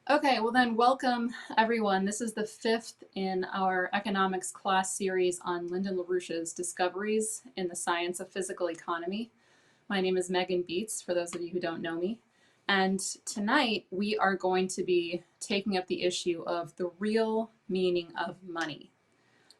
Okay, well then welcome everyone. This is the fifth in our economics class series on Lyndon LaRouche's discoveries in the science of physical economy. My name is Megan Beats, for those of you who don't know me. And tonight we are going to be taking up the issue of the real meaning of money.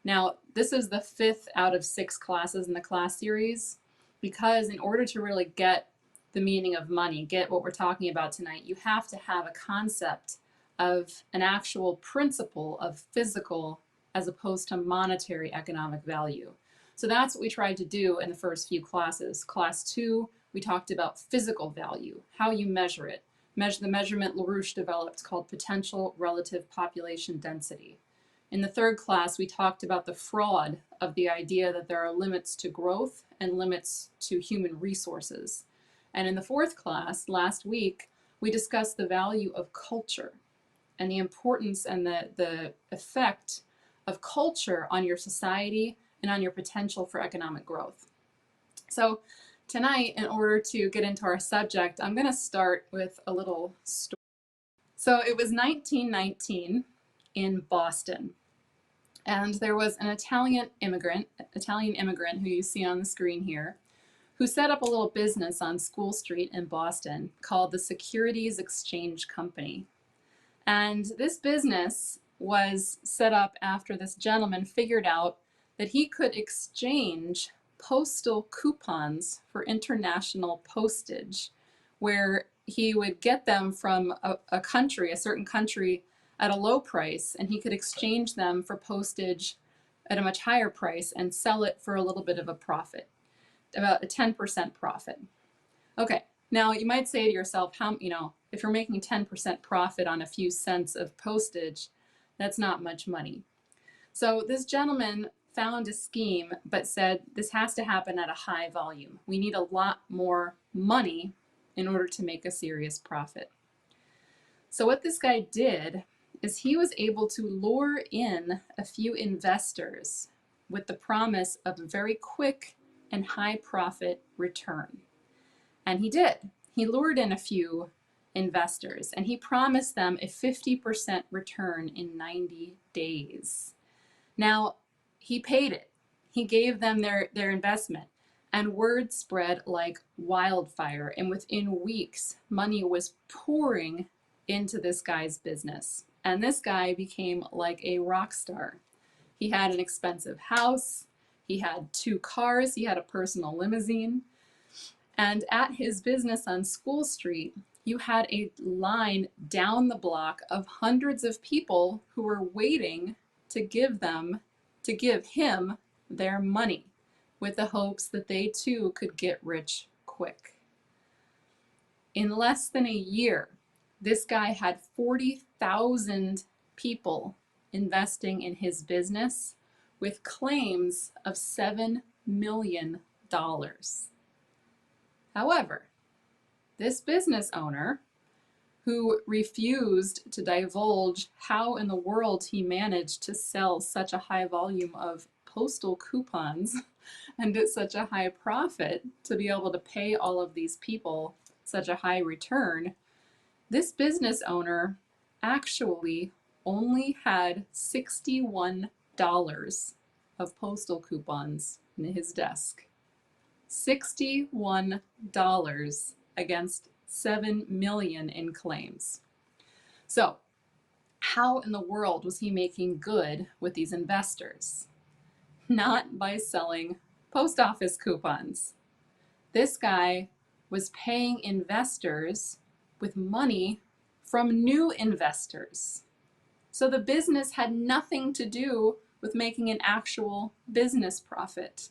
Now, this is the fifth out of 6 classes in the class series because in order to really get the meaning of money, get what we're talking about tonight, you have to have a concept of an actual principle of physical as opposed to monetary economic value. So that's what we tried to do in the first few classes. Class 2, we talked about physical value, how you measure it. The measurement LaRouche developed called potential relative population density. In the third class, we talked about the fraud of the idea that there are limits to growth and limits to human resources. And in the fourth class, last week, we discussed the value of culture and the importance and the effect of culture on your society and on your potential for economic growth. So tonight, in order to get into our subject, I'm going to start with a little story. So it was 1919 in Boston. And there was an Italian immigrant who you see on the screen here, who set up a little business on School Street in Boston called the Securities Exchange Company. And this business was set up after this gentleman figured out that he could exchange postal coupons for international postage, where he would get them from a certain country at a low price, and he could exchange them for postage at a much higher price and sell it for a little bit of a profit, about a 10% profit. Okay, now you might say to yourself, if you're making 10% profit on a few cents of postage, that's not much money. So this gentleman found a scheme, but said this has to happen at a high volume. We need a lot more money in order to make a serious profit. So what this guy did is he was able to lure in a few investors with the promise of a very quick and high profit return. And he did. He lured in a few investors and he promised them a 50% return in 90 days. Now, he paid it. He gave them their investment, and word spread like wildfire. And within weeks, money was pouring into this guy's business. And this guy became like a rock star. He had an expensive house. He had 2 cars. He had a personal limousine. And at his business on School Street, you had a line down the block of hundreds of people who were waiting to give him their money with the hopes that they too could get rich quick. In less than a year, this guy had 40,000 people investing in his business with claims of $7 million. However, this business owner, who refused to divulge how in the world he managed to sell such a high volume of postal coupons and at such a high profit to be able to pay all of these people such a high return, this business owner actually only had $61 of postal coupons in his desk. $61 against 7 million in claims. So, how in the world was he making good with these investors? Not by selling post office coupons. This guy was paying investors with money from new investors. So the business had nothing to do with making an actual business profit.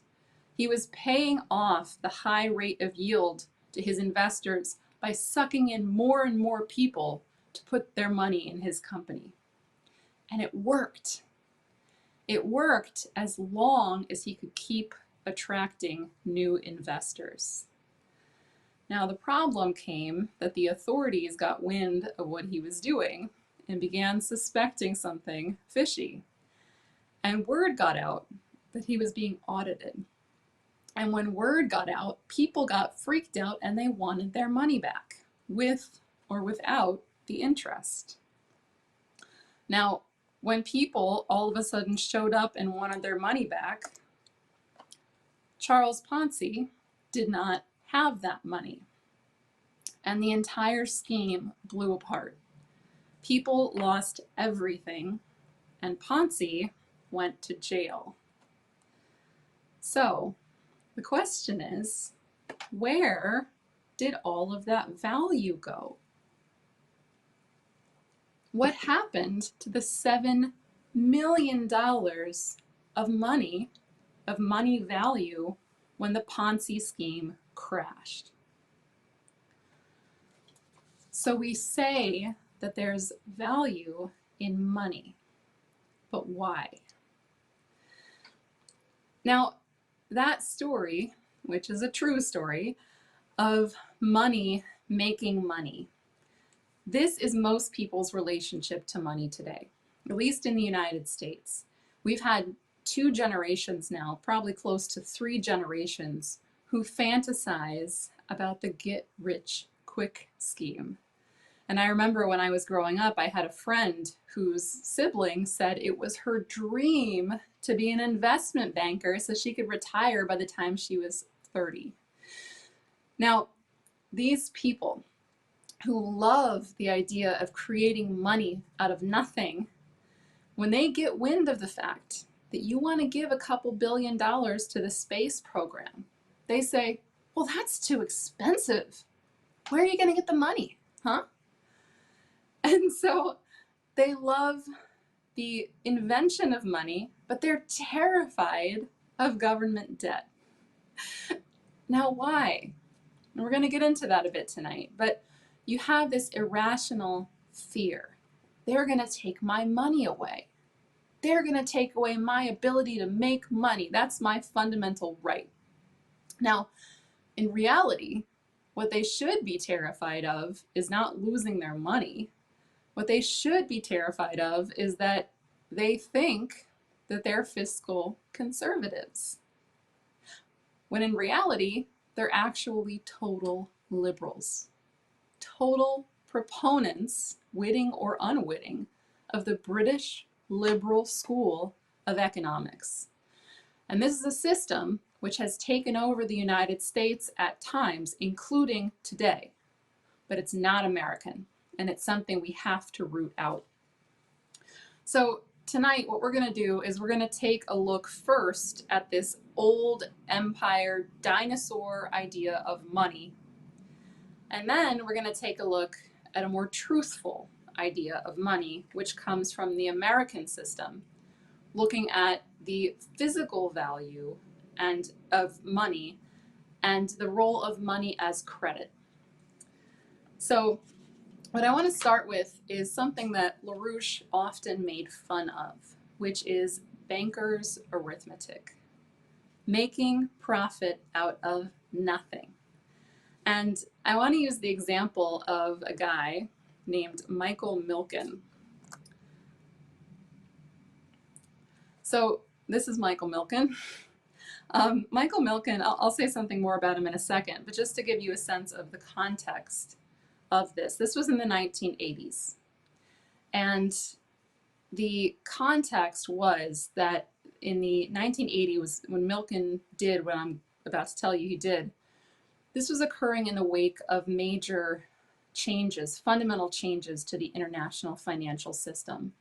He was paying off the high rate of yield to his investors by sucking in more and more people to put their money in his company. And it worked. It worked as long as he could keep attracting new investors. Now, the problem came that the authorities got wind of what he was doing and began suspecting something fishy. And word got out that he was being audited. And when word got out, people got freaked out and they wanted their money back, with or without the interest. Now, when people all of a sudden showed up and wanted their money back, Charles Ponzi did not have that money. And the entire scheme blew apart. People lost everything, and Ponzi went to jail. So the question is, where did all of that value go? What happened to the $7 million of money value when the Ponzi scheme crashed? So we say that there's value in money, but why? Now, that story, which is a true story, of money making money, this is most people's relationship to money today, at least in the United States. We've had 2 generations now, probably close to 3 generations, who fantasize about the get-rich-quick scheme. And I remember when I was growing up, I had a friend whose sibling said it was her dream to be an investment banker so she could retire by the time she was 30. Now, these people who love the idea of creating money out of nothing, when they get wind of the fact that you want to give a couple $1 billion to the space program, they say, well, that's too expensive. Where are you going to get the money, huh? And so they love the invention of money, but they're terrified of government debt. Now, why? And we're going to get into that a bit tonight, but you have this irrational fear. They're going to take my money away. They're going to take away my ability to make money. That's my fundamental right. Now, in reality, what they should be terrified of is not losing their money. What they should be terrified of is that they think that they're fiscal conservatives, when in reality, they're actually total liberals, total proponents, witting or unwitting, of the British liberal school of economics. And this is a system which has taken over the United States at times, including today, but it's not American. And it's something we have to root out. So tonight, what we're going to do is we're going to take a look first at this old empire dinosaur idea of money. And then we're going to take a look at a more truthful idea of money, which comes from the American system, looking at the physical value of money and the role of money as credit. So what I want to start with is something that LaRouche often made fun of, which is banker's arithmetic, making profit out of nothing. And I want to use the example of a guy named Michael Milken. So this is Michael Milken. Michael Milken, I'll say something more about him in a second, but just to give you a sense of the context of this. This was in the 1980s. And the context was that in the 1980s, when Milken did what I'm about to tell you he did, this was occurring in the wake of major changes, fundamental changes to the international financial system,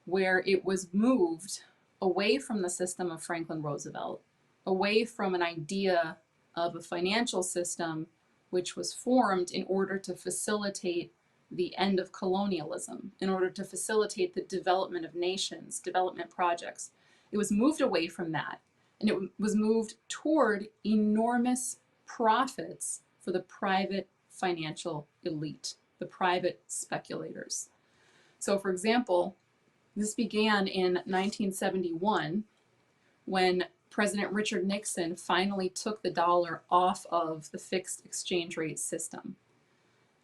where it was moved away from the system of Franklin Roosevelt, away from an idea of a financial system which was formed in order to facilitate the end of colonialism, in order to facilitate the development of nations, development projects. It was moved away from that, and it was moved toward enormous profits for the private financial elite, the private speculators. So, for example, this began in 1971 when President Richard Nixon finally took the dollar off of the fixed exchange rate system.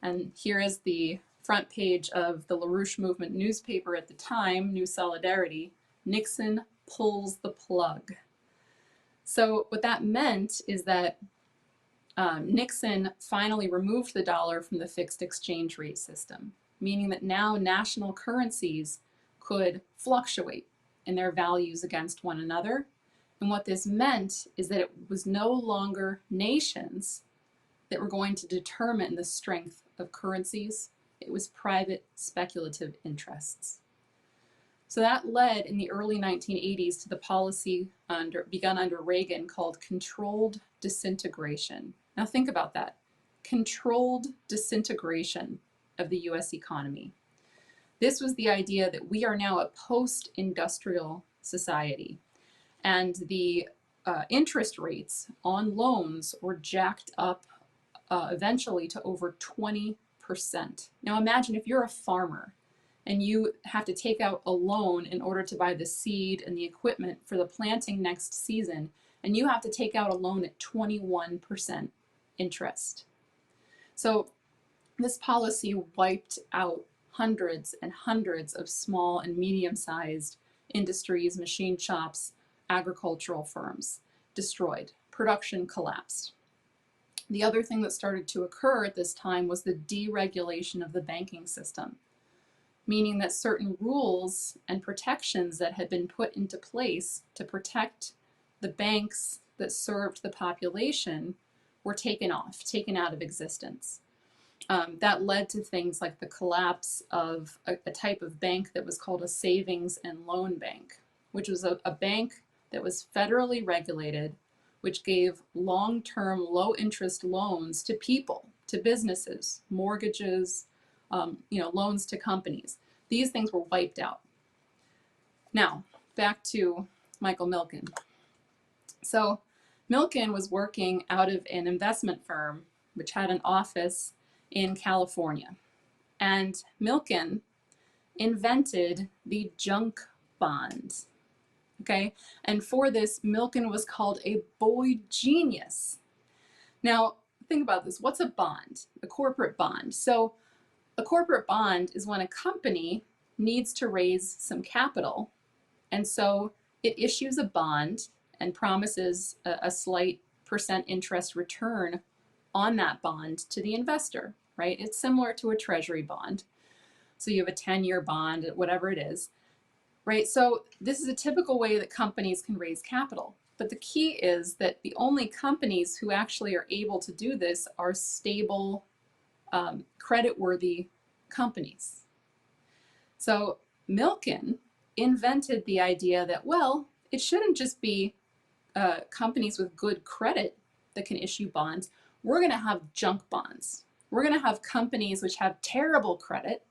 And here is the front page of the LaRouche Movement newspaper at the time, New Solidarity. Nixon pulls the plug. So what that meant is that Nixon finally removed the dollar from the fixed exchange rate system, meaning that now national currencies could fluctuate in their values against one another. And what this meant is that it was no longer nations that were going to determine the strength of currencies. It was private speculative interests. So that led in the early 1980s to the policy begun under Reagan called controlled disintegration. Now think about that. Controlled disintegration of the US economy. This was the idea that we are now a post-industrial society, and the interest rates on loans were jacked up eventually to over 20%. Now imagine if you're a farmer and you have to take out a loan in order to buy the seed and the equipment for the planting next season, and you have to take out a loan at 21% interest. So this policy wiped out hundreds and hundreds of small and medium-sized industries, machine shops, agricultural firms, destroyed. Production collapsed. The other thing that started to occur at this time was the deregulation of the banking system, meaning that certain rules and protections that had been put into place to protect the banks that served the population were taken out of existence. That led to things like the collapse of a type of bank that was called a savings and loan bank, which was a bank that was federally regulated, which gave long-term low-interest loans to people, to businesses, mortgages, loans to companies. These things were wiped out. Now, back to Michael Milken. So Milken was working out of an investment firm which had an office in California. And Milken invented the junk bond. Okay? And for this, Milken was called a boy genius. Now, think about this. What's a bond? A corporate bond. So a corporate bond is when a company needs to raise some capital, and so it issues a bond and promises a slight % interest return on that bond to the investor, right? It's similar to a treasury bond. So you have a 10-year bond, whatever it is, right? So this is a typical way that companies can raise capital. But the key is that the only companies who actually are able to do this are stable, creditworthy companies. So Milken invented the idea that, well, it shouldn't just be companies with good credit that can issue bonds. We're going to have junk bonds. We're going to have companies which have terrible credit,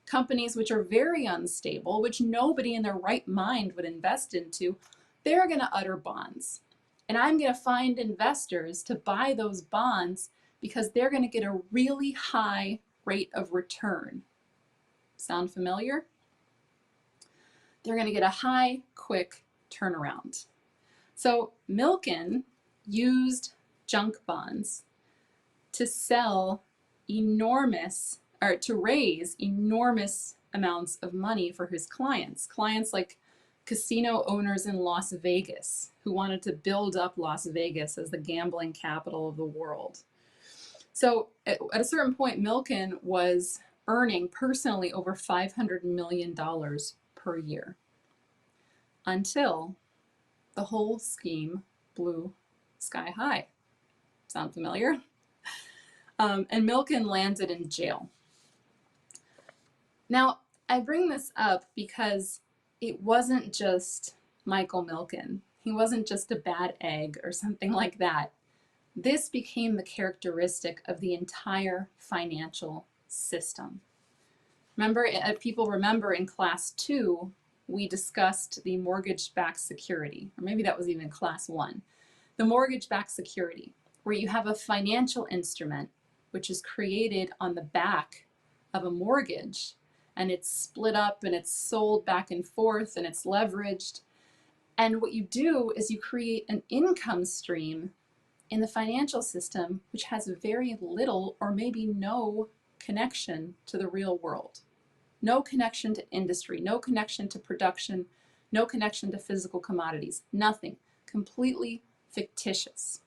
companies which are very unstable, which nobody in their right mind would invest into. They're going to utter bonds. And I'm going to find investors to buy those bonds because they're going to get a really high rate of return. Sound familiar? They're going to get a high, quick turnaround. So Milken used junk bonds to raise enormous amounts of money for his clients. Clients like casino owners in Las Vegas who wanted to build up Las Vegas as the gambling capital of the world. So at a certain point, Milken was earning personally over $500 million per year until the whole scheme blew sky high. Sound familiar? And Milken landed in jail. Now, I bring this up because it wasn't just Michael Milken. He wasn't just a bad egg or something like that. This became the characteristic of the entire financial system. Remember, people remember in class 2, we discussed the mortgage-backed security, or maybe that was even class 1. The mortgage-backed security, where you have a financial instrument which is created on the back of a mortgage, and it's split up and it's sold back and forth and it's leveraged. And what you do is you create an income stream in the financial system which has very little or maybe no connection to the real world. No connection to industry, no connection to production, no connection to physical commodities, nothing. Completely fictitious.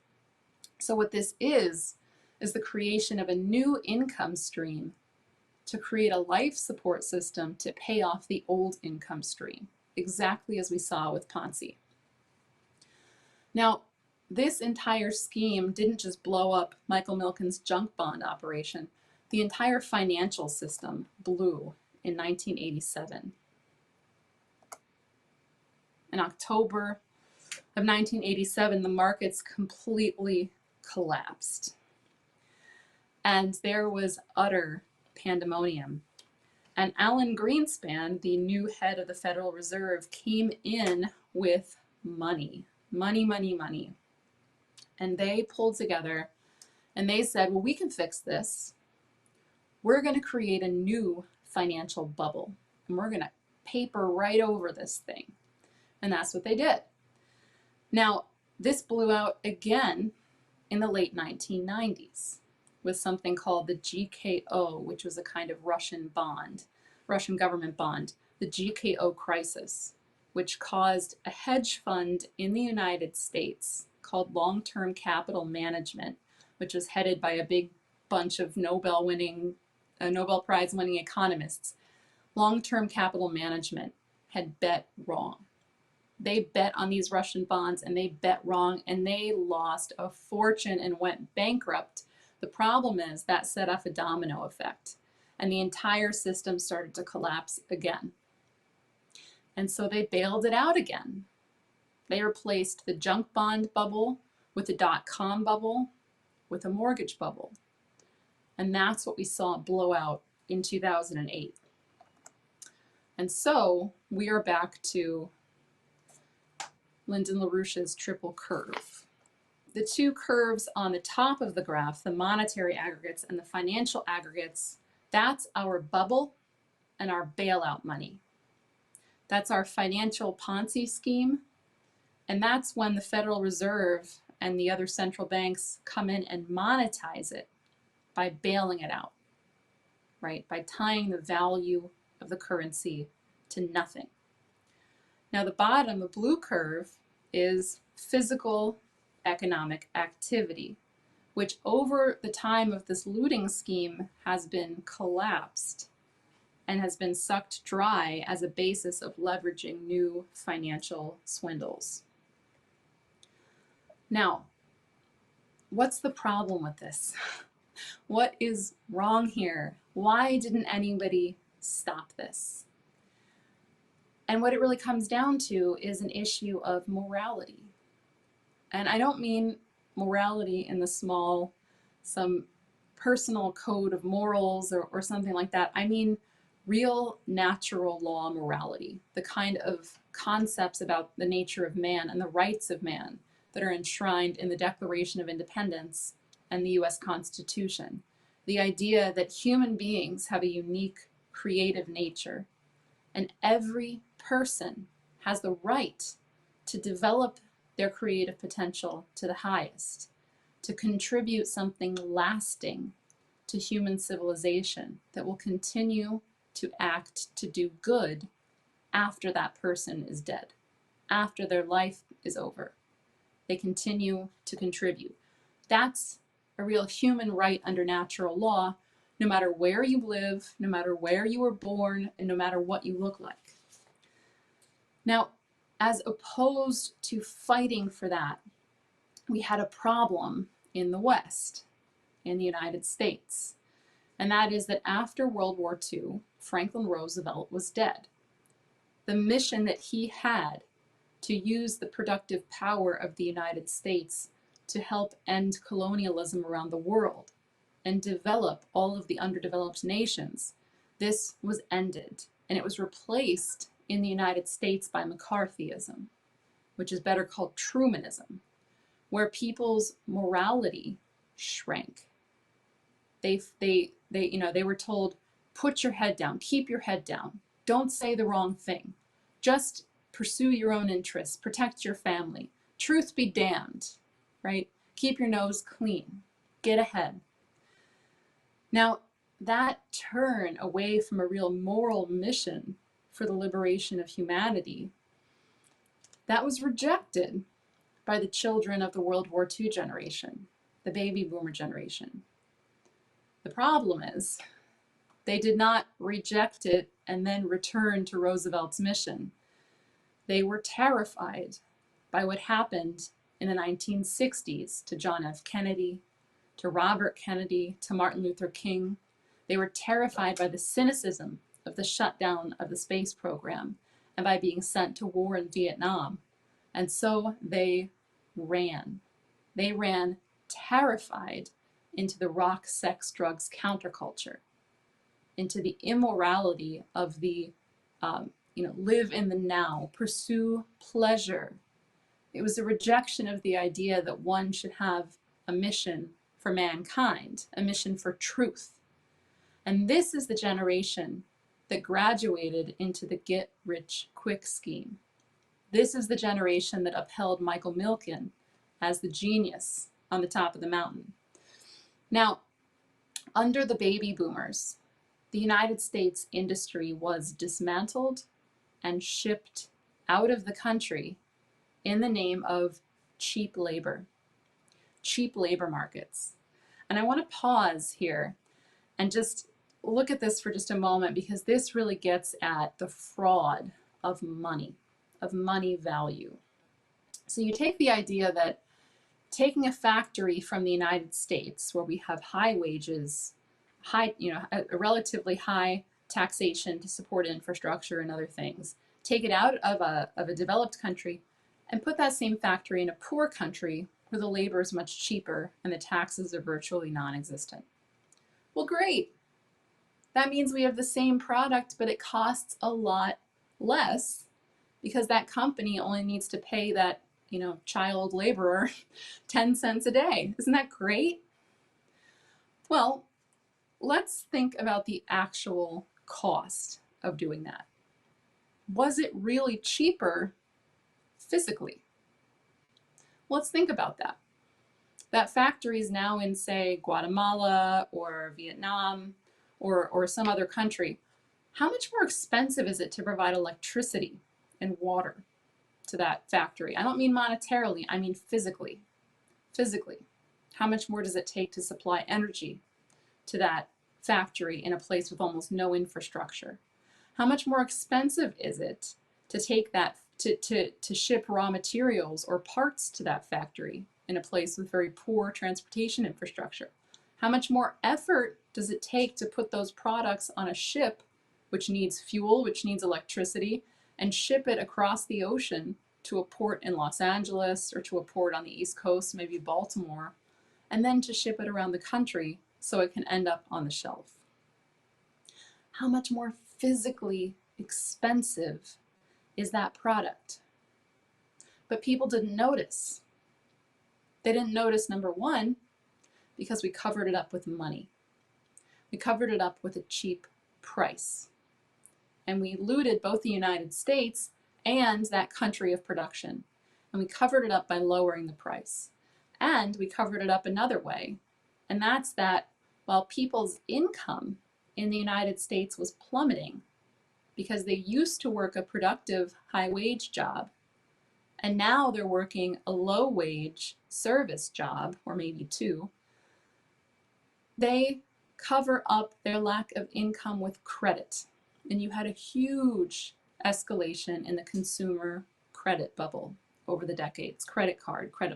So what this is the creation of a new income stream to create a life support system to pay off the old income stream, exactly as we saw with Ponzi. Now, this entire scheme didn't just blow up Michael Milken's junk bond operation. The entire financial system blew in 1987. In October of 1987, the markets completely collapsed. And there was utter pandemonium. And Alan Greenspan, the new head of the Federal Reserve, came in with money. Money. And they pulled together and they said, well, we can fix this. We're going to create a new financial bubble. And we're going to paper right over this thing. And that's what they did. Now, this blew out again in the late 1990s with something called the GKO, which was a kind of Russian government bond, the GKO crisis, which caused a hedge fund in the United States called Long-Term Capital Management, which was headed by a big bunch of Nobel Prize winning economists. Long-Term Capital Management had bet wrong. They bet on these Russian bonds and they bet wrong and they lost a fortune and went bankrupt. The problem is that set off a domino effect and the entire system started to collapse again. And so they bailed it out again. They replaced the junk bond bubble with the dot-com bubble with a mortgage bubble. And that's what we saw blow out in 2008. And so we are back to Lyndon LaRouche's triple curve. The two curves on the top of the graph, the monetary aggregates and the financial aggregates, that's our bubble and our bailout money. That's our financial Ponzi scheme. And that's when the Federal Reserve and the other central banks come in and monetize it by bailing it out, right? By tying the value of the currency to nothing. Now the bottom, the blue curve, is physical economic activity, which over the time of this looting scheme has been collapsed and has been sucked dry as a basis of leveraging new financial swindles. Now, what's the problem with this? What is wrong here? Why didn't anybody stop this? And what it really comes down to is an issue of morality. And I don't mean morality in the small, some personal code of morals or something like that. I mean real natural law morality, the kind of concepts about the nature of man and the rights of man that are enshrined in the Declaration of Independence and the US Constitution. The idea that human beings have a unique creative nature and every person has the right to develop their creative potential to the highest, to contribute something lasting to human civilization that will continue to act to do good after that person is dead, after their life is over. They continue to contribute. That's a real human right under natural law, no matter where you live, no matter where you were born, and no matter what you look like. Now, as opposed to fighting for that, we had a problem in the West, in the United States. And that is that after World War II, Franklin Roosevelt was dead. The mission that he had to use the productive power of the United States to help end colonialism around the world and develop all of the underdeveloped nations, this was ended. And it was replaced in the United States by McCarthyism, which is better called Trumanism, where people's morality shrank. They were told, put your head down, keep your head down, don't say the wrong thing, just pursue your own interests, protect your family, truth be damned, right? Keep your nose clean, get ahead. Now, that turn away from a real moral mission for the liberation of humanity, that was rejected by the children of the World War II generation, the baby boomer generation. The problem is They did not reject it and then return to Roosevelt's mission. They were terrified by what happened in the 1960s to John F. Kennedy, to Robert Kennedy, to Martin Luther King. They were terrified by the cynicism of the shutdown of the space program and by being sent to war in Vietnam. And so they ran. They ran terrified into the rock, sex, drugs counterculture, into the immorality of the, live in the now, pursue pleasure. It was a rejection of the idea that one should have a mission for mankind, a mission for truth. And this is the generation that graduated into the get-rich-quick scheme. This is the generation that upheld Michael Milken as the genius on the top of the mountain. Now, under the baby boomers, the United States industry was dismantled and shipped out of the country in the name of cheap labor markets. And I want to pause here and just look at this for just a moment, because this really gets at the fraud of money value. So you take the idea that taking a factory from the United States, where we have high wages, a relatively high taxation to support infrastructure and other things, take it out of a developed country and put that same factory in a poor country where the labor is much cheaper and the taxes are virtually non-existent. Well, great. That means we have the same product, but it costs a lot less because that company only needs to pay that, child laborer 10 cents a day. Isn't that great? Well, let's think about the actual cost of doing that. Was it really cheaper physically? Let's think about that. That factory is now in, say, Guatemala or Vietnam or some other country. How much more expensive is it to provide electricity and water to that factory? I don't mean monetarily, I mean physically. Physically. How much more does it take to supply energy to that factory in a place with almost no infrastructure? How much more expensive is it to take that, to ship raw materials or parts to that factory in a place with very poor transportation infrastructure? How much more effort does it take to put those products on a ship, which needs fuel, which needs electricity, and ship it across the ocean to a port in Los Angeles or to a port on the East Coast, maybe Baltimore, and then to ship it around the country so it can end up on the shelf? How much more physically expensive is that product? But people didn't notice. They didn't notice, number one, because we covered it up with money. We covered it up with a cheap price. And we looted both the United States and that country of production. And we covered it up by lowering the price. And we covered it up another way. And that's that while people's income in the United States was plummeting because they used to work a productive high-wage job, and now they're working a low-wage service job, or maybe two, they cover up their lack of income with credit. And you had a huge escalation in the consumer credit bubble over the decades, credit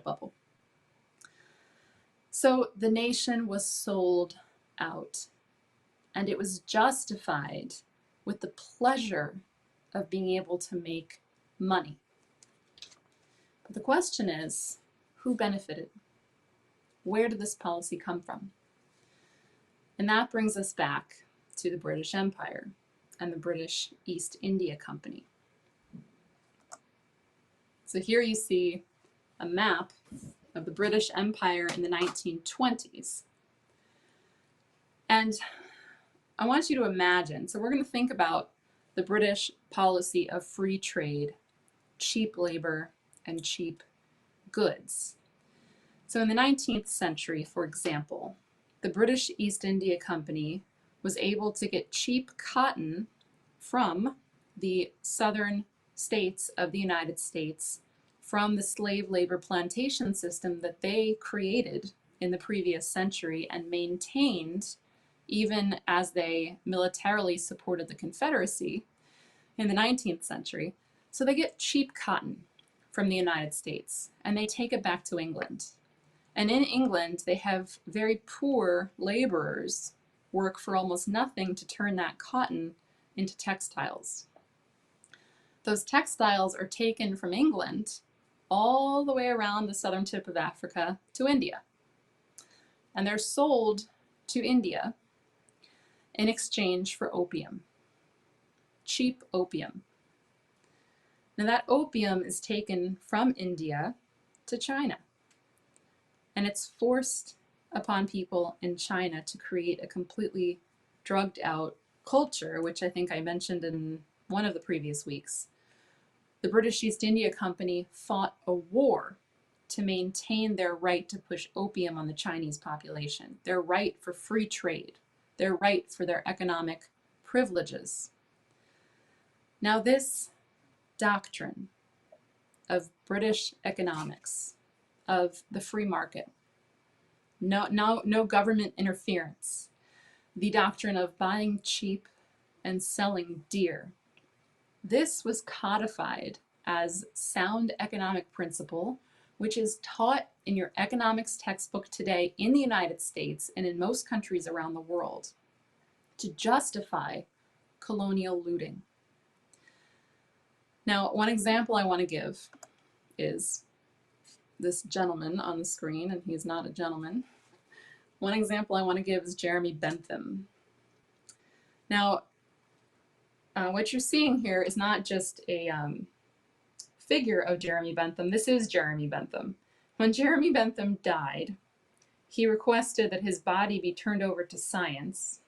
bubble. So the nation was sold out, and it was justified with the pleasure of being able to make money. But the question is, who benefited? Where did this policy come from? And that brings us back to the British Empire and the British East India Company. So here you see a map of the British Empire in the 1920s. And I want you to imagine, so we're going to think about the British policy of free trade, cheap labor, and cheap goods. So in the 19th century, for example, the British East India Company was able to get cheap cotton from the southern states of the United States from the slave labor plantation system that they created in the previous century and maintained even as they militarily supported the Confederacy in the 19th century. So they get cheap cotton from the United States and they take it back to England. And in England, they have very poor laborers work for almost nothing to turn that cotton into textiles. Those textiles are taken from England all the way around the southern tip of Africa to India. And they're sold to India in exchange for opium, cheap opium. Now that opium is taken from India to China, and it's forced upon people in China to create a completely drugged out culture, which I think I mentioned in one of the previous weeks. The British East India Company fought a war to maintain their right to push opium on the Chinese population, their right for free trade, their right for their economic privileges. Now this doctrine of British economics, of the free market, no government interference, the doctrine of buying cheap and selling dear, this was codified as sound economic principle, which is taught in your economics textbook today in the United States and in most countries around the world to justify colonial looting. Now, one example I want to give is this gentleman on the screen, and he's not a gentleman. One example I want to give is Jeremy Bentham. Now, what you're seeing here is not just a figure of Jeremy Bentham. This is Jeremy Bentham. When Jeremy Bentham died, he requested that his body be turned over to science,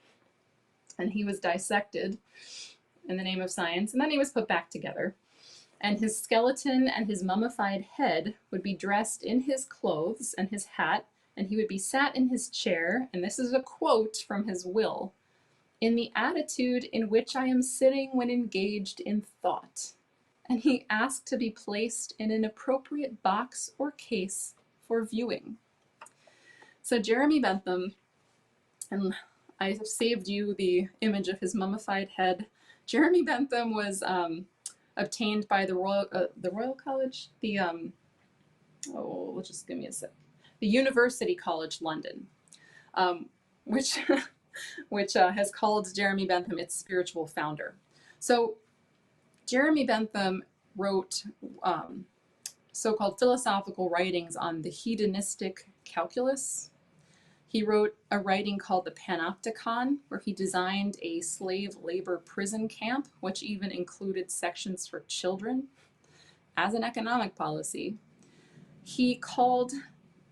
and he was dissected in the name of science, and then he was put back together. And his skeleton and his mummified head would be dressed in his clothes and his hat, and he would be sat in his chair, and this is a quote from his will, "in the attitude in which I am sitting when engaged in thought." And he asked to be placed in an appropriate box or case for viewing. So Jeremy Bentham, and I have saved you the image of his mummified head. Jeremy Bentham was obtained by the Royal College, just give me a sec. The University College London, which has called Jeremy Bentham its spiritual founder. So Jeremy Bentham wrote so-called philosophical writings on the hedonistic calculus. He wrote a writing called the Panopticon, where he designed a slave labor prison camp, which even included sections for children as an economic policy. He called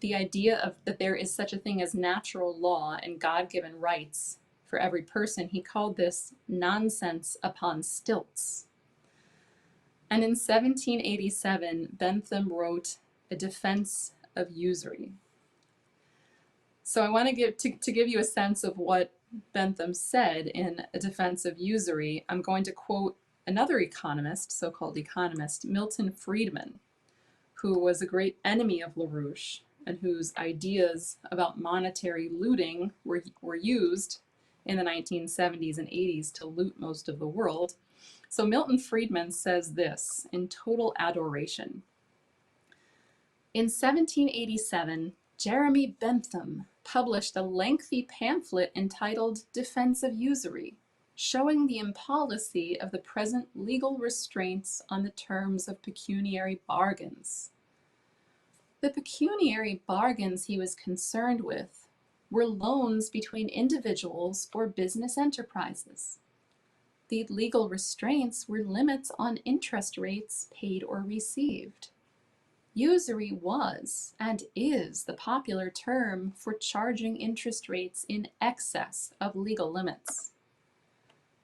the idea of that there is such a thing as natural law and God-given rights for every person, he called this nonsense upon stilts. And in 1787, Bentham wrote A Defense of Usury. So I want to give you a sense of what Bentham said in A Defense of Usury. I'm going to quote another economist, so-called economist, Milton Friedman, who was a great enemy of LaRouche and whose ideas about monetary looting were used in the 1970s and 80s to loot most of the world. So Milton Friedman says this in total adoration. In 1787, Jeremy Bentham published a lengthy pamphlet entitled Defense of Usury, showing the impolicy of the present legal restraints on the terms of pecuniary bargains. The pecuniary bargains he was concerned with were loans between individuals or business enterprises. The legal restraints were limits on interest rates paid or received. Usury was and is the popular term for charging interest rates in excess of legal limits.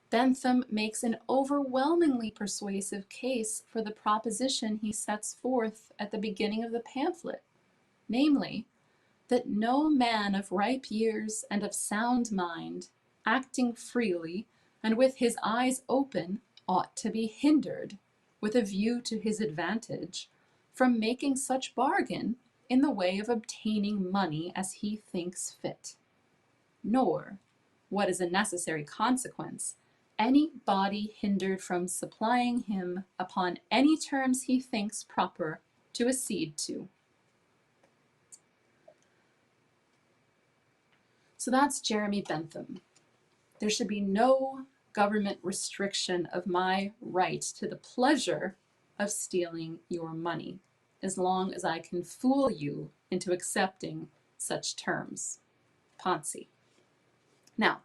Bentham makes an overwhelmingly persuasive case for the proposition he sets forth at the beginning of the pamphlet, namely, that no man of ripe years and of sound mind, acting freely and with his eyes open, ought to be hindered, with a view to his advantage, from making such bargain in the way of obtaining money as he thinks fit. Nor, what is a necessary consequence, any body hindered from supplying him upon any terms he thinks proper to accede to. So that's Jeremy Bentham. There should be no government restriction of my right to the pleasure of stealing your money, as long as I can fool you into accepting such terms. Ponzi. Now,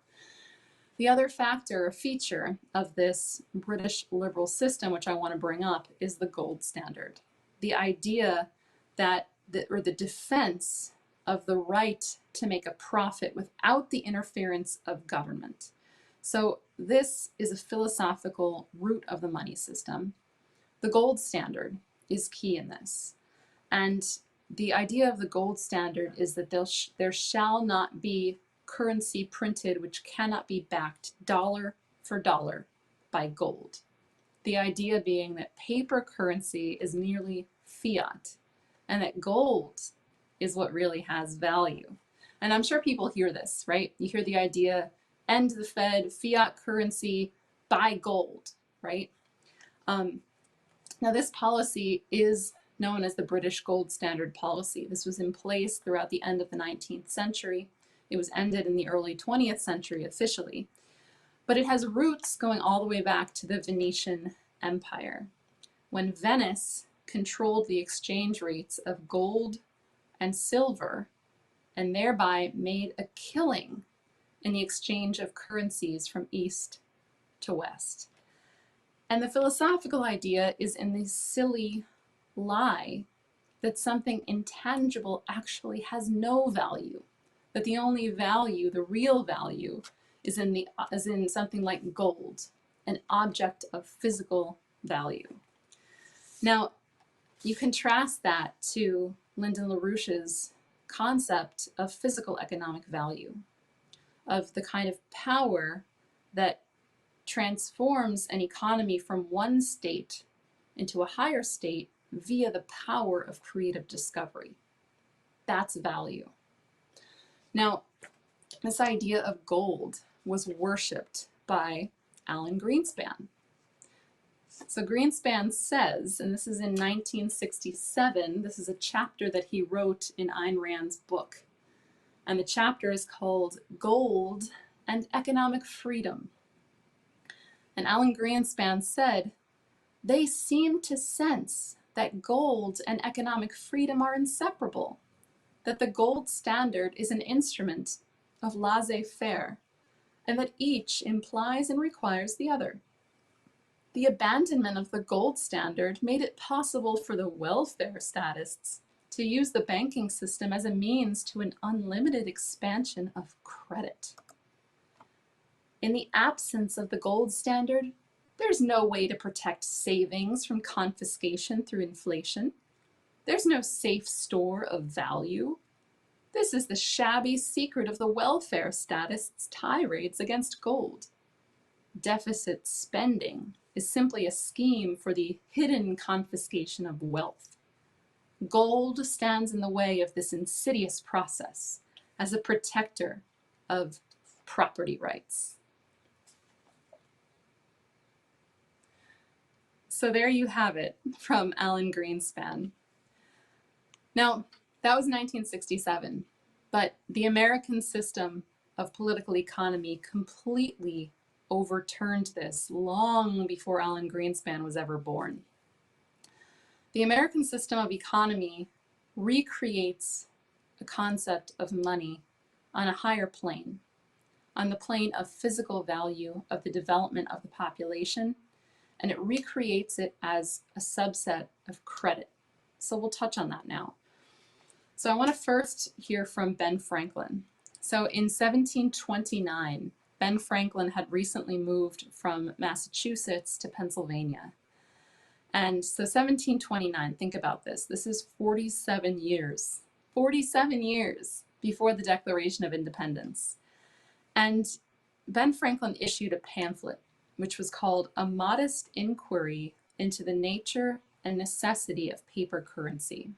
the other factor or feature of this British liberal system, which I want to bring up, is the gold standard. The idea that, or the defense of the right to make a profit without the interference of government. So this is a philosophical root of the money system. The gold standard is key in this. And the idea of the gold standard is that there shall not be currency printed which cannot be backed dollar for dollar by gold. The idea being that paper currency is merely fiat and that gold is what really has value. And I'm sure people hear this, right? You hear the idea, end the Fed, fiat currency, buy gold, right? Now this policy is known as the British Gold Standard Policy. This was in place throughout the end of the 19th century. It was ended in the early 20th century officially, but it has roots going all the way back to the Venetian Empire, when Venice controlled the exchange rates of gold and silver and thereby made a killing in the exchange of currencies from east to west. And the philosophical idea is in the silly lie that something intangible actually has no value, that the only value, the real value, is in something like gold, an object of physical value. Now, you contrast that to Lyndon LaRouche's concept of physical economic value, of the kind of power that transforms an economy from one state into a higher state via the power of creative discovery. That's value. Now, this idea of gold was worshipped by Alan Greenspan. So Greenspan says, and this is in 1967, this is a chapter that he wrote in Ayn Rand's book, and the chapter is called Gold and Economic Freedom. And Alan Greenspan said, they seem to sense that gold and economic freedom are inseparable, that the gold standard is an instrument of laissez-faire, and that each implies and requires the other. The abandonment of the gold standard made it possible for the welfare statists to use the banking system as a means to an unlimited expansion of credit. In the absence of the gold standard, there's no way to protect savings from confiscation through inflation. There's no safe store of value. This is the shabby secret of the welfare statists' tirades against gold. Deficit spending is simply a scheme for the hidden confiscation of wealth. Gold stands in the way of this insidious process as a protector of property rights. So there you have it from Alan Greenspan. Now, that was 1967, but the American system of political economy completely overturned this long before Alan Greenspan was ever born. The American system of economy recreates the concept of money on a higher plane, on the plane of physical value of the development of the population, and it recreates it as a subset of credit. So we'll touch on that now. So I want to first hear from Ben Franklin. So in 1729, Ben Franklin had recently moved from Massachusetts to Pennsylvania. And so 1729, think about this. This is 47 years before the Declaration of Independence. And Ben Franklin issued a pamphlet, which was called A Modest Inquiry into the Nature and Necessity of Paper Currency.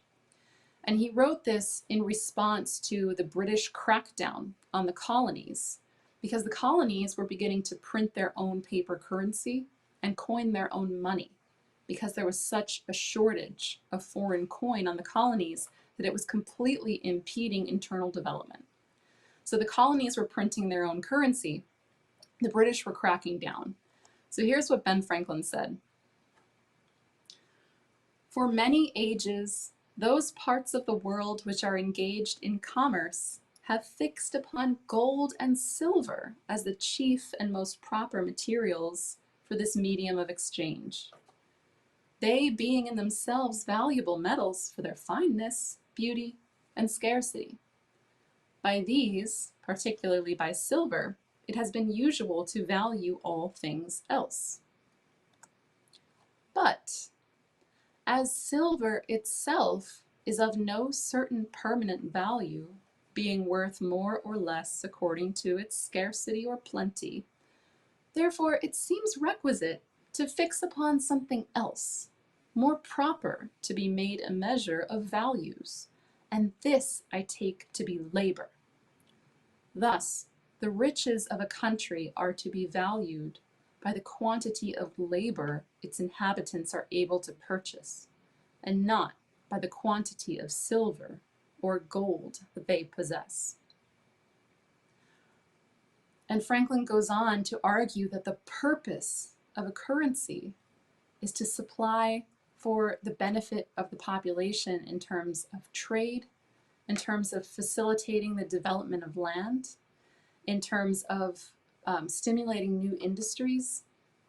And he wrote this in response to the British crackdown on the colonies, because the colonies were beginning to print their own paper currency and coin their own money, because there was such a shortage of foreign coin on the colonies that it was completely impeding internal development. So the colonies were printing their own currency. The British were cracking down. So here's what Ben Franklin said. For many ages, those parts of the world which are engaged in commerce have fixed upon gold and silver as the chief and most proper materials for this medium of exchange. They being in themselves valuable metals for their fineness, beauty, and scarcity. By these, particularly by silver, it has been usual to value all things else. But as silver itself is of no certain permanent value, being worth more or less according to its scarcity or plenty, therefore it seems requisite to fix upon something else, more proper to be made a measure of values, and this I take to be labor. Thus, the riches of a country are to be valued by the quantity of labor its inhabitants are able to purchase, and not by the quantity of silver or gold that they possess. And Franklin goes on to argue that the purpose of a currency is to supply for the benefit of the population in terms of trade, in terms of facilitating the development of land, in terms of stimulating new industries,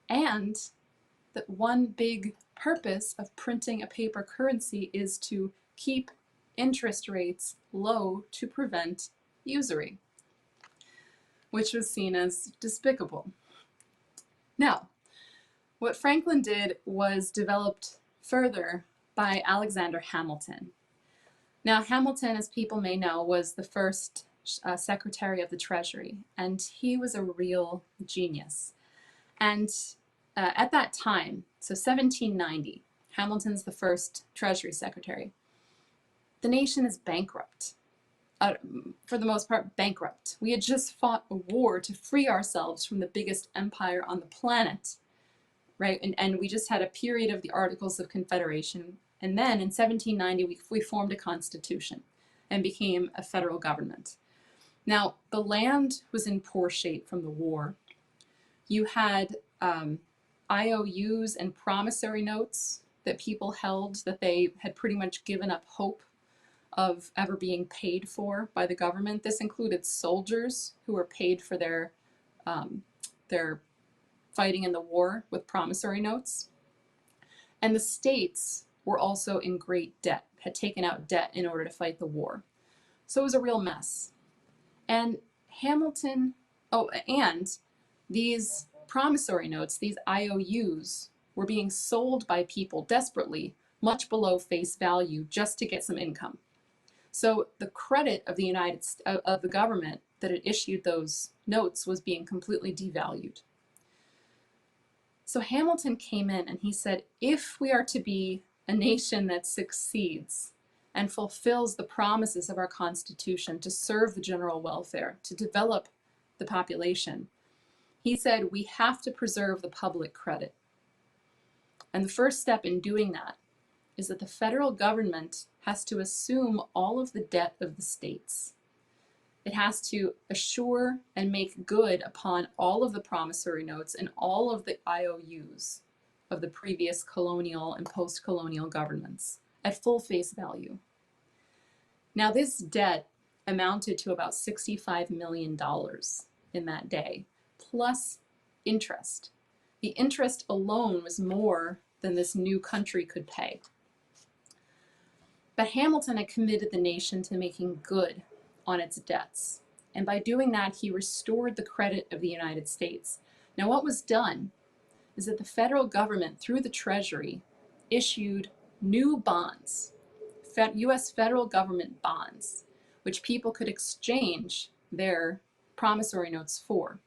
and that one big purpose of printing a paper currency is to keep interest rates low to prevent usury, which was seen as despicable. Now, what Franklin did was developed further by Alexander Hamilton. Now, Hamilton, as people may know, was the first Secretary of the Treasury, and he was a real genius. And at that time, so 1790, Hamilton's the first Treasury Secretary. The nation is bankrupt, for the most part bankrupt. We had just fought a war to free ourselves from the biggest empire on the planet, right? And we just had a period of the Articles of Confederation. And then in 1790, we formed a constitution and became a federal government. Now, the land was in poor shape from the war. You had IOUs and promissory notes that people held that they had pretty much given up hope of ever being paid for by the government. This included soldiers who were paid for their fighting in the war with promissory notes. And the states were also in great debt, had taken out debt in order to fight the war. So it was a real mess. And Hamilton, and these promissory notes, these IOUs, were being sold by people desperately, much below face value, just to get some income. So the credit of the government that had issued those notes was being completely devalued. So Hamilton came in and he said, if we are to be a nation that succeeds and fulfills the promises of our Constitution to serve the general welfare, to develop the population, he said we have to preserve the public credit. And the first step in doing that is that the federal government has to assume all of the debt of the states. It has to assure and make good upon all of the promissory notes and all of the IOUs of the previous colonial and post-colonial governments at full face value. Now, this debt amounted to about $65 million in that day, plus interest. The interest alone was more than this new country could pay. But Hamilton had committed the nation to making good on its debts. And by doing that, he restored the credit of the United States. Now, what was done is that the federal government, through the Treasury, issued new bonds, US federal government bonds, which people could exchange their promissory notes for.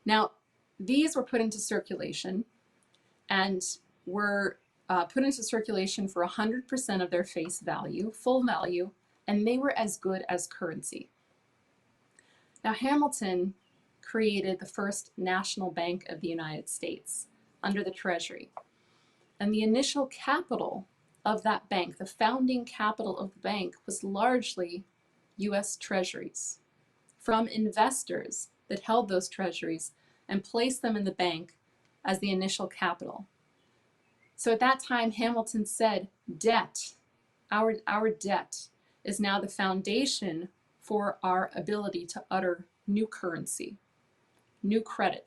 Now, these were put into circulation and were put into circulation for 100% of their face value, full value, and they were as good as currency. Now, Hamilton created the first national bank of the United States under the Treasury. And the initial capital of that bank, the founding capital of the bank, was largely US treasuries from investors that held those treasuries and placed them in the bank as the initial capital. So at that time, Hamilton said, debt, our debt, is now the foundation for our ability to utter new currency, new credit,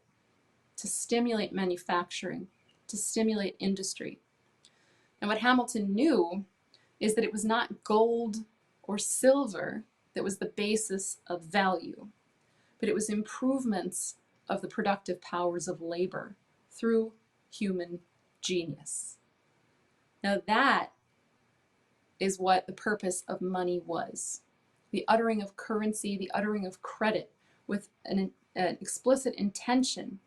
to stimulate manufacturing, to stimulate industry. And what Hamilton knew is that it was not gold or silver that was the basis of value, but it was improvements of the productive powers of labor through human genius. Now that is what the purpose of money was. The uttering of currency, the uttering of credit with an explicit intention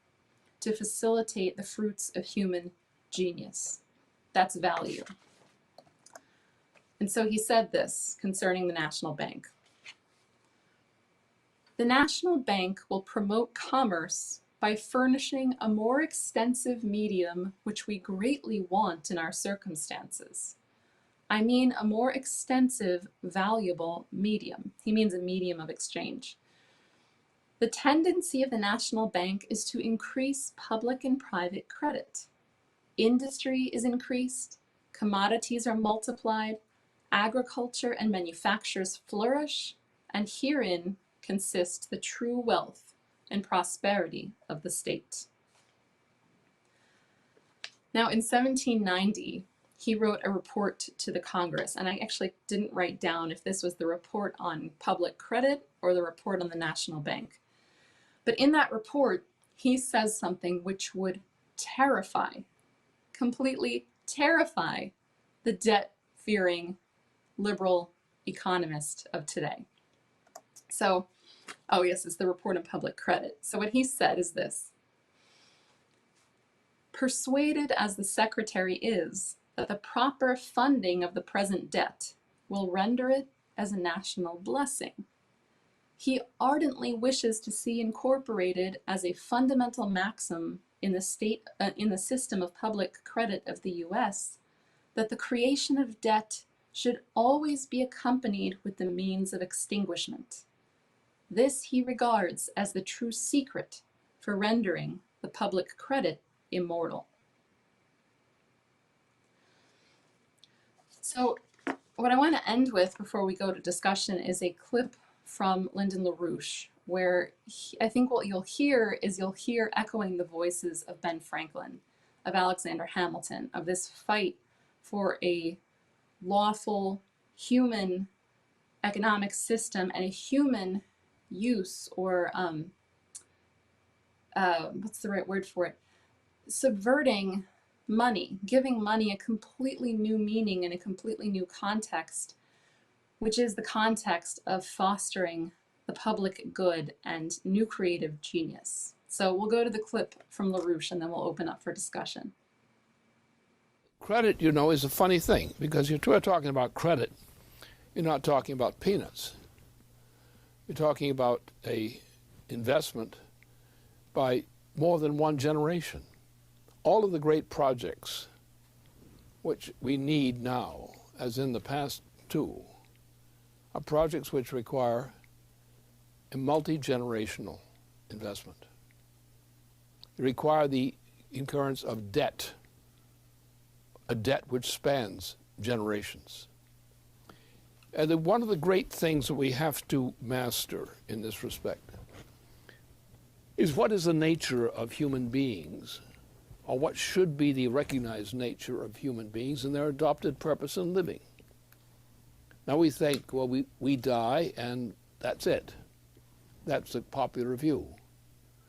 to facilitate the fruits of human genius. That's value. And so he said this concerning the National Bank. The National Bank will promote commerce by furnishing a more extensive medium which we greatly want in our circumstances. I mean a more extensive, valuable medium. He means a medium of exchange. The tendency of the National Bank is to increase public and private credit. Industry is increased, commodities are multiplied, agriculture and manufactures flourish, and herein consists the true wealth and prosperity of the state. Now in 1790, he wrote a report to the Congress, and I actually didn't write down if this was the report on public credit or the report on the National Bank. But in that report, he says something which would terrify, completely terrify the debt-fearing liberal economist of today. So, oh yes, it's the report on public credit. So what he said is this: persuaded as the Secretary is that the proper funding of the present debt will render it as a national blessing, he ardently wishes to see incorporated as a fundamental maxim in the system of public credit of the U.S. that the creation of debt should always be accompanied with the means of extinguishment. This he regards as the true secret for rendering the public credit immortal. So what I want to end with before we go to discussion is a clip from Lyndon LaRouche, where I think what you'll hear echoing the voices of Ben Franklin, of Alexander Hamilton, of this fight for a lawful human economic system and a human use, or what's the right word for it? Subverting money, giving money a completely new meaning and a completely new context, which is the context of fostering the public good and new creative genius. So we'll go to the clip from LaRouche and then we'll open up for discussion. Credit, you know, is a funny thing, because you're talking about credit, you're not talking about peanuts. You're talking about a investment by more than one generation. All of the great projects which we need now, as in the past too, are projects which require a multi-generational investment. They require the incurrence of debt, a debt which spans generations. And one of the great things that we have to master in this respect is what is the nature of human beings, or what should be the recognized nature of human beings and their adopted purpose in living. Now we think, well, we die and that's it. That's the popular view.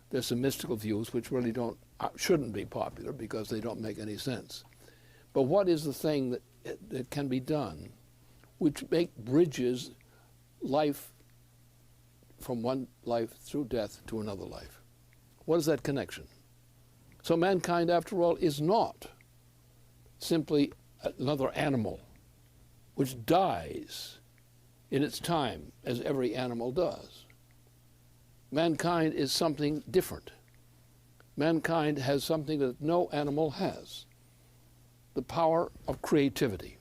There's some mystical views which really shouldn't be popular because they don't make any sense. But what is the thing that can be done which bridges life from one life through death to another life? What is that connection? So mankind, after all, is not simply another animal which dies in its time, as every animal does. mankind is something different. Mankind has something that no animal has: the power of creativity,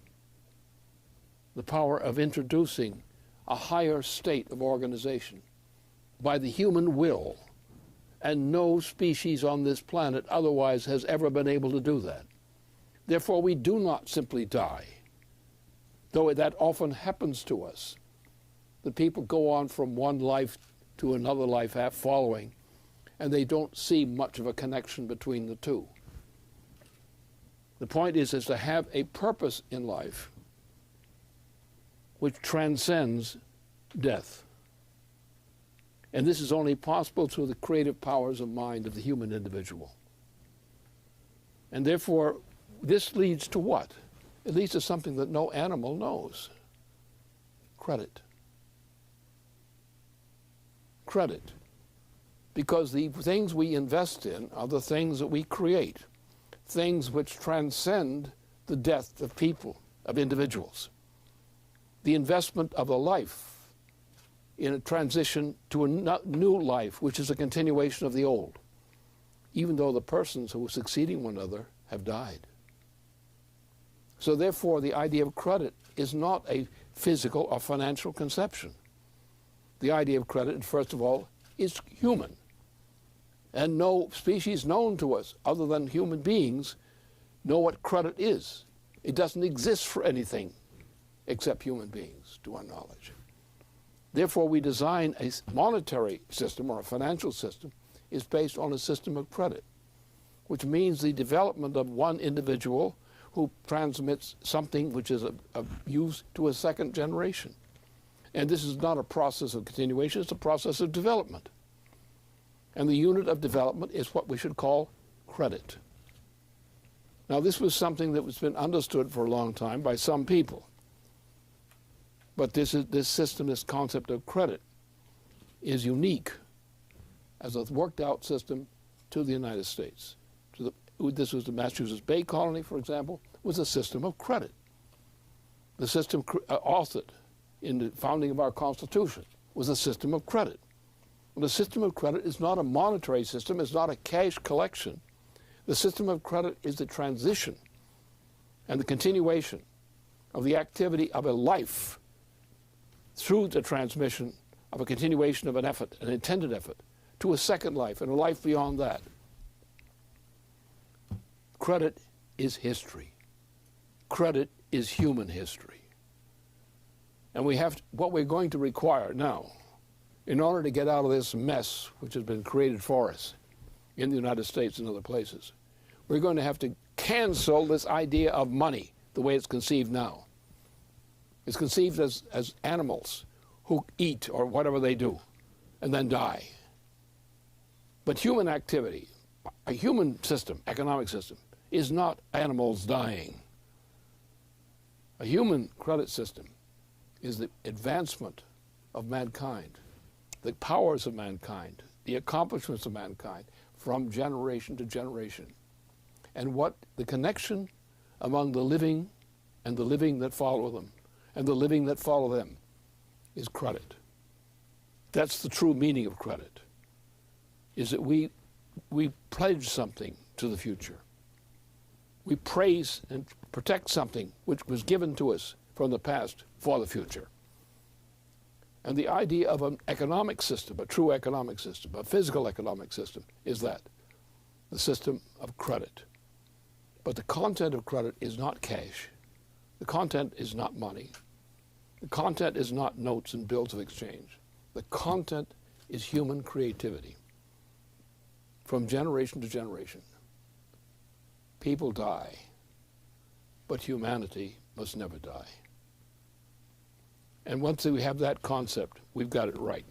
the power of introducing a higher state of organization by the human will, and no species on this planet otherwise has ever been able to do that. Therefore, we do not simply die, though that often happens to us. The people go on from one life to another life following, and they don't see much of a connection between the two. The point is to have a purpose in life which transcends death. And this is only possible through the creative powers of mind of the human individual. And therefore, this leads to what? It leads to something that no animal knows: credit. Credit. Because the things we invest in are the things that we create, things which transcend the death of people, of individuals. The investment of a life in a transition to a new life, which is a continuation of the old, even though the persons who were succeeding one another have died. So therefore, the idea of credit is not a physical or financial conception. The idea of credit, first of all, is human. And no species known to us, other than human beings, know what credit is. It doesn't exist for anything except human beings, to our knowledge. Therefore, we design a monetary system, or a financial system, is based on a system of credit, which means the development of one individual who transmits something which is of use to a second generation. And this is not a process of continuation, it's a process of development. And the unit of development is what we should call credit. Now, this was something that has been understood for a long time by some people. But this system, this concept of credit, is unique as a worked out system to the United States. This was the Massachusetts Bay Colony, for example, was a system of credit. The system authored in the founding of our Constitution was a system of credit. And the system of credit is not a monetary system, it's not a cash collection. The system of credit is the transition and the continuation of the activity of a life through the transmission of a continuation of an effort, an intended effort, to a second life and a life beyond that. Credit is history. Credit is human history. And what we're going to require now, in order to get out of this mess which has been created for us in the United States and other places, we're going to have to cancel this idea of money the way it's conceived now. It's conceived as animals who eat or whatever they do and then die. But human activity, a human system, economic system, is not animals dying. A human credit system is the advancement of mankind, the powers of mankind, the accomplishments of mankind from generation to generation. And what the connection among the living and the living that follow them and the living that follow them is credit. That's the true meaning of credit, is that we pledge something to the future. We praise and protect something which was given to us from the past for the future. And the idea of an economic system, a true economic system, a physical economic system, is that, the system of credit. But the content of credit is not cash. The content is not money. The content is not notes and bills of exchange. The content is human creativity from generation to generation. People die, but humanity must never die. And once we have that concept, we've got it right.